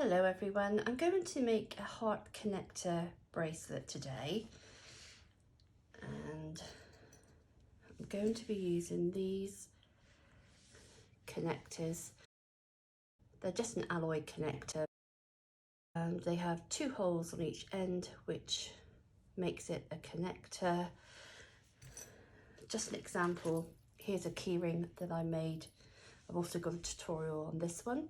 Hello everyone, I'm going to make a heart connector bracelet today, and I'm going to be using these connectors. They're just an alloy connector and they have two holes on each end, which makes it a connector. Just an example, here's a keyring that I made. I've also got a tutorial on this one.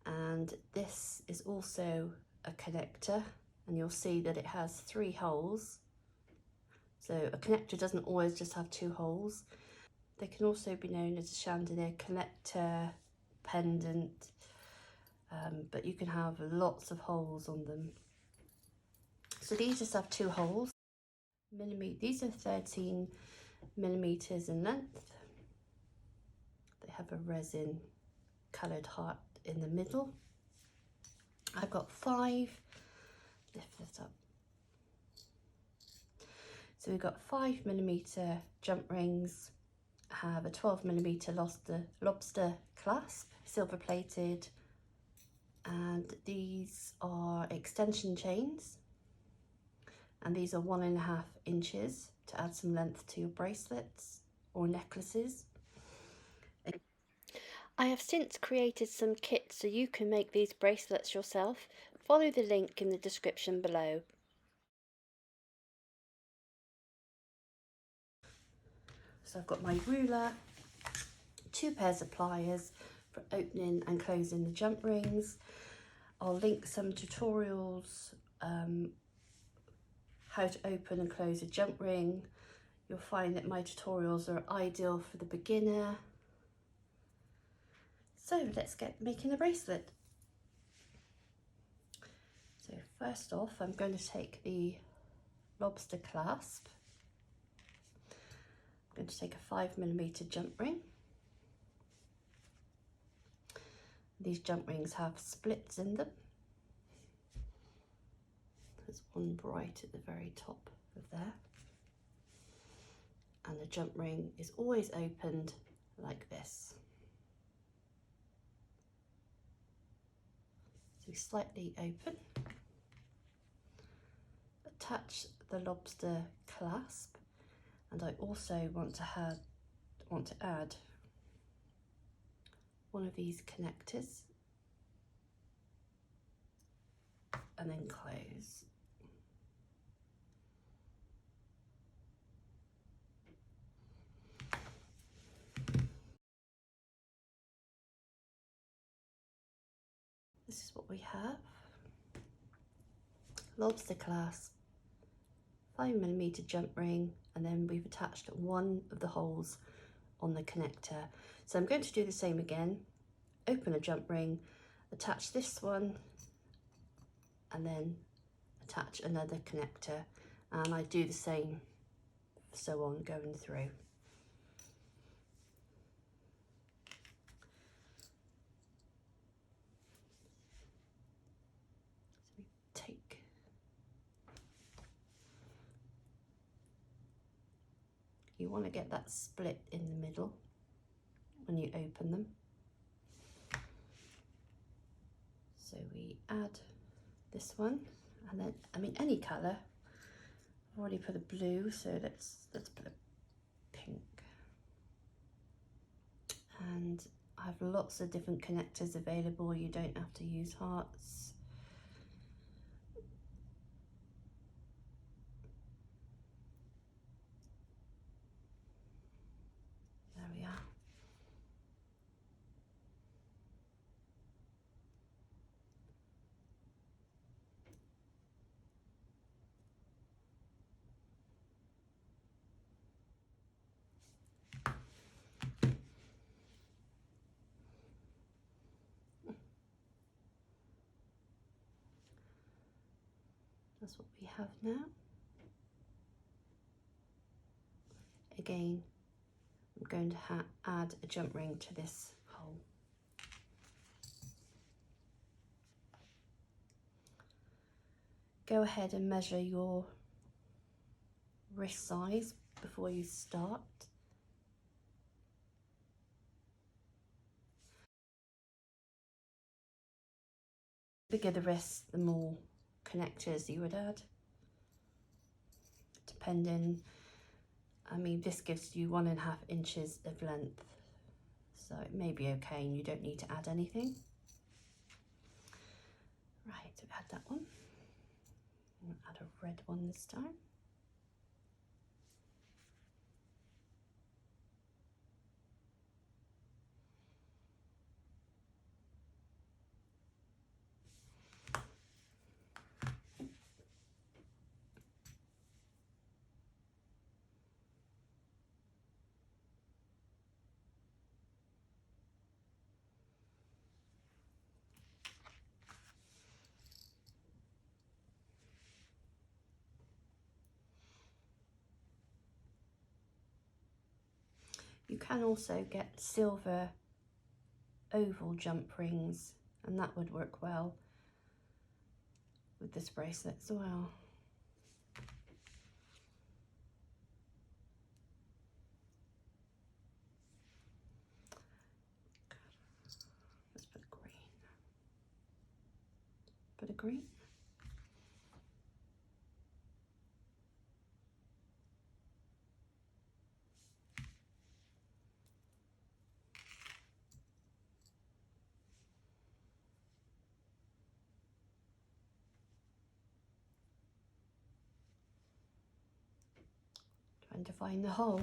And this is also a connector, and you'll see that it has 3 holes. So a connector doesn't always just have 2 holes. They can also be known as a chandelier connector, pendant, but you can have lots of holes on them. So these just have 2 holes. These are 13 millimeters in length. They have a resin coloured heart in the middle. I've got 5, lift this up. So we've got 5mm jump rings. I have a 12mm lobster clasp, silver plated, and these are extension chains, and these are 1.5 inches to add some length to your bracelets or necklaces. I have since created some kits so you can make these bracelets yourself. Follow the link in the description below. So I've got my ruler, 2 pairs of pliers for opening and closing the jump rings. I'll link some tutorials, how to open and close a jump ring. You'll find that my tutorials are ideal for the beginner. So let's get making a bracelet. So first off, I'm going to take the lobster clasp. I'm going to take a 5mm jump ring. These jump rings have splits in them. There's one right at the very top of there. And the jump ring is always opened like this. So slightly open. Attach the lobster clasp, and I also want to add one of these connectors and then close. This is what we have. Lobster clasp, 5mm jump ring, and then we've attached one of the holes on the connector. So I'm going to do the same again. Open a jump ring, attach this one, and then attach another connector, and I do the same so on going through. So we take you want to get that split in the middle when you open them. So we add this one, and then, I mean, any colour. I've already put a blue, so let's put a pink. And I have lots of different connectors available. You don't have to use hearts. There we are. That's what we have now. Again, I'm going to add a jump ring to this hole. Go ahead and measure your wrist size before you start. bigger the wrist, the more connectors you would add, depending. I mean, this gives you 1.5 inches of length, so it may be okay and you don't need to add anything. Right, so add that one. I'm going to add a red one this time. You can also get silver oval jump rings, and that would work well with this bracelet as well. Let's put a green. Put a green. Trying to find the hole.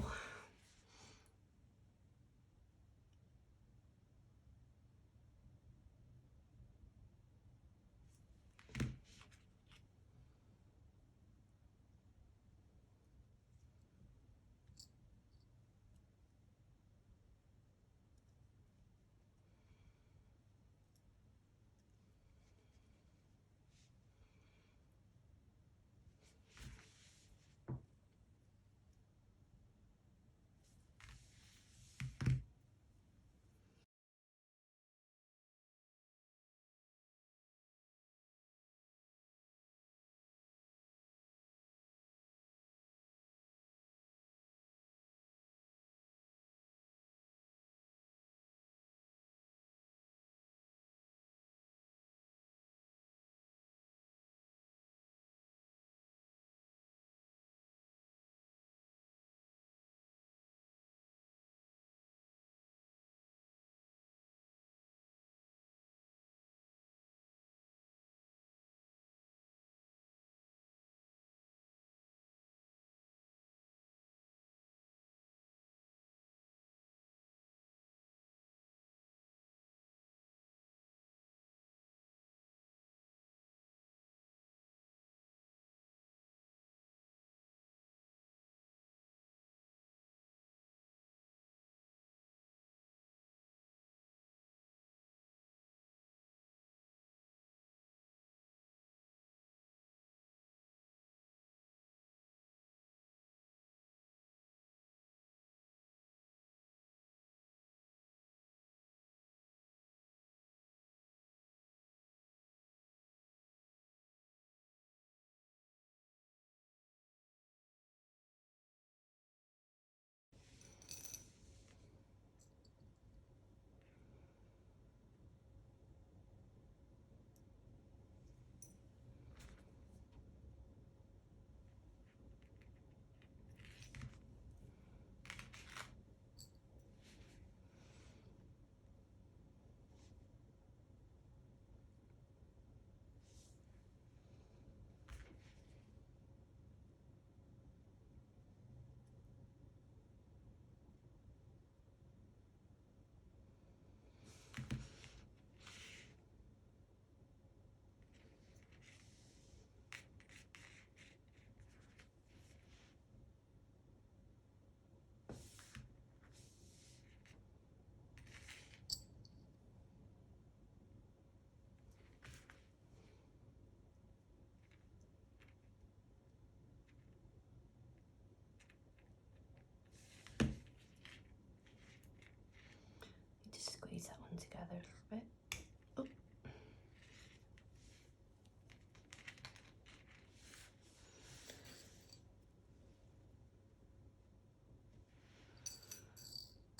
Just squeeze that one together a little bit. Oh.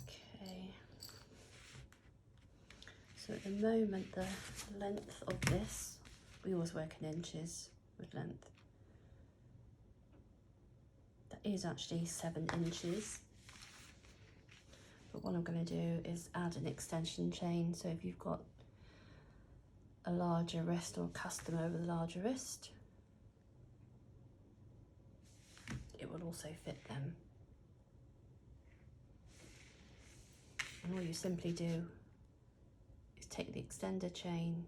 Okay. So at the moment the length of this We always work in inches with length. That is actually 7 inches. But what I'm going to do is add an extension chain. So if you've got a larger wrist or a customer with a larger wrist, it will also fit them. And all you simply do is take the extender chain,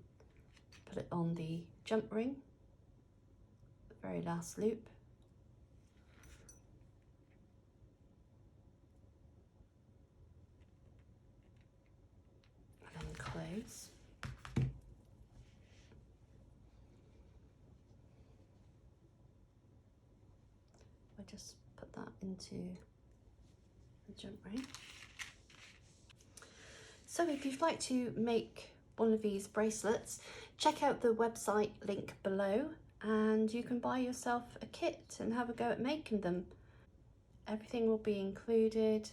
put it on the jump ring, the very last loop, and then close. I just put that into the jump ring. So if you'd like to make one of these bracelets, check out the website link below and you can buy yourself a kit and have a go at making them. Everything will be included.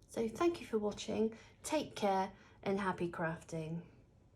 So thank you for watching, take care and happy crafting.